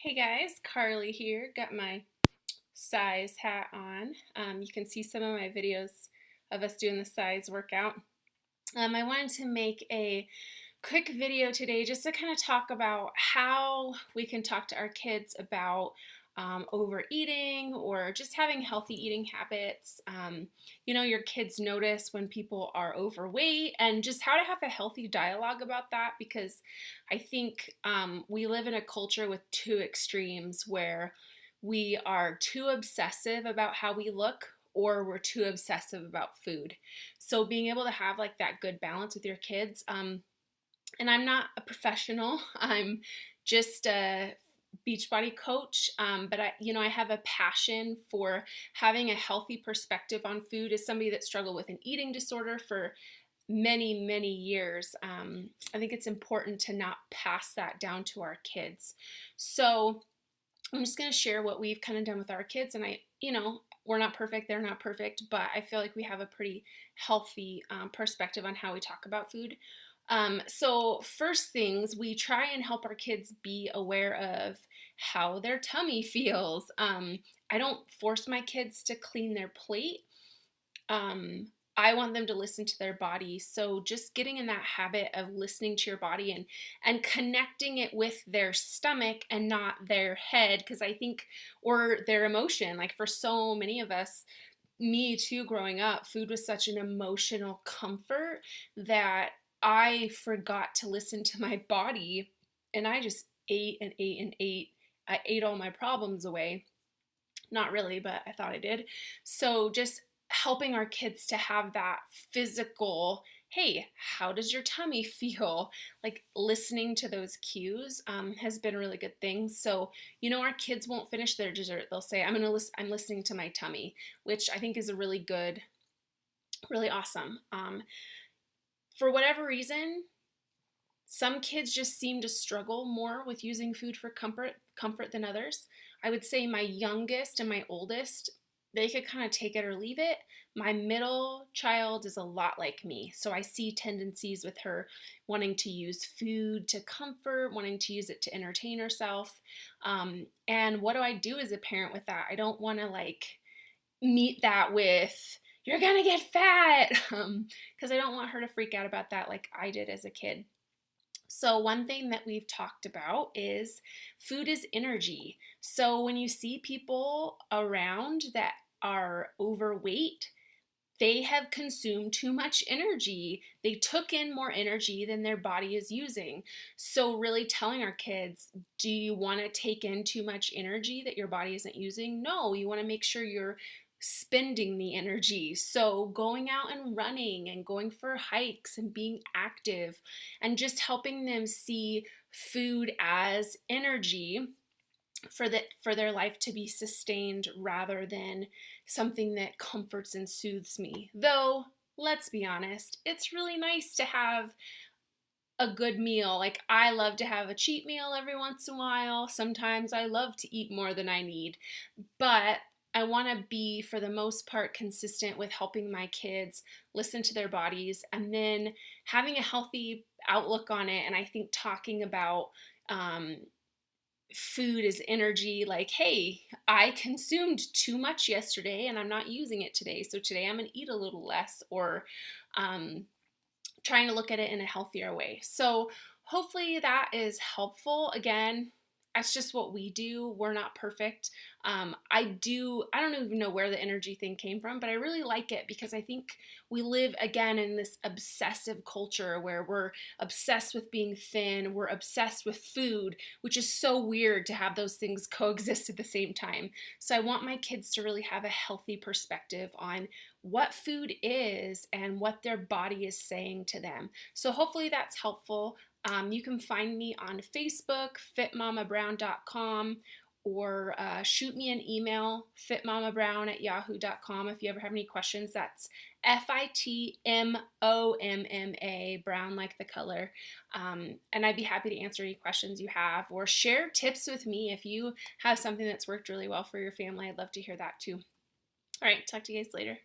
Hey guys, Carly here. Got my size hat on. You can see some of my videos of us doing the size workout. I wanted to make a quick video today just to kind of talk about how we can talk to our kids about overeating or just having healthy eating habits. Your kids notice when people are overweight and just how to have a healthy dialogue about that because I think we live in a culture with two extremes where we are too obsessive about how we look or we're too obsessive about food. So being able to have like that good balance with your kids, and I'm not a professional. I'm just a Beachbody coach, but I have a passion for having a healthy perspective on food. As somebody that struggled with an eating disorder for many, many years, I think it's important to not pass that down to our kids. So I'm just going to share what we've kind of done with our kids, and we're not perfect, they're not perfect, but I feel like we have a pretty healthy perspective on how we talk about food. So first things, we try and help our kids be aware of how their tummy feels. I don't force my kids to clean their plate. I want them to listen to their body. So just getting in that habit of listening to your body and connecting it with their stomach and not their head, because I think, or their emotion. Like for so many of us, me too, growing up, food was such an emotional comfort that I forgot to listen to my body, and I just ate and ate and ate. I ate all my problems away. Not really, but I thought I did. So just helping our kids to have that physical, hey, how does your tummy feel? Like listening to those cues has been a really good thing. So, our kids won't finish their dessert. They'll say, I'm listening to my tummy, which I think is a really good, really awesome. For whatever reason, some kids just seem to struggle more with using food for comfort than others. I would say my youngest and my oldest, they could kind of take it or leave it. My middle child is a lot like me. So I see tendencies with her wanting to use food to comfort, wanting to use it to entertain herself. And what do I do as a parent with that? I don't want to meet that with, you're going to get fat, because I don't want her to freak out about that like I did as a kid. So one thing that we've talked about is food is energy. So when you see people around that are overweight, they have consumed too much energy. They took in more energy than their body is using. So really telling our kids, do you want to take in too much energy that your body isn't using? No, you want to make sure you're spending the energy. So going out and running and going for hikes and being active and just helping them see food as energy for their life to be sustained rather than something that comforts and soothes me. Though, let's be honest, it's really nice to have a good meal. Like I love to have a cheat meal every once in a while. Sometimes I love to eat more than I need. But I want to be, for the most part, consistent with helping my kids listen to their bodies and then having a healthy outlook on it. And I think talking about food as energy, like, hey, I consumed too much yesterday and I'm not using it today. So today I'm going to eat a little less, or trying to look at it in a healthier way. So hopefully that is helpful. Again, that's just what we do. We're not perfect. I don't even know where the energy thing came from, but I really like it because I think we live again in this obsessive culture where we're obsessed with being thin, we're obsessed with food, which is so weird to have those things coexist at the same time. So I want my kids to really have a healthy perspective on what food is and what their body is saying to them. So hopefully that's helpful. You can find me on Facebook, fitmamabrown.com, or shoot me an email, fitmamabrown@yahoo.com, if you ever have any questions. That's FITMOMMA, brown like the color. And I'd be happy to answer any questions you have, or share tips with me if you have something that's worked really well for your family. I'd love to hear that too. All right, talk to you guys later.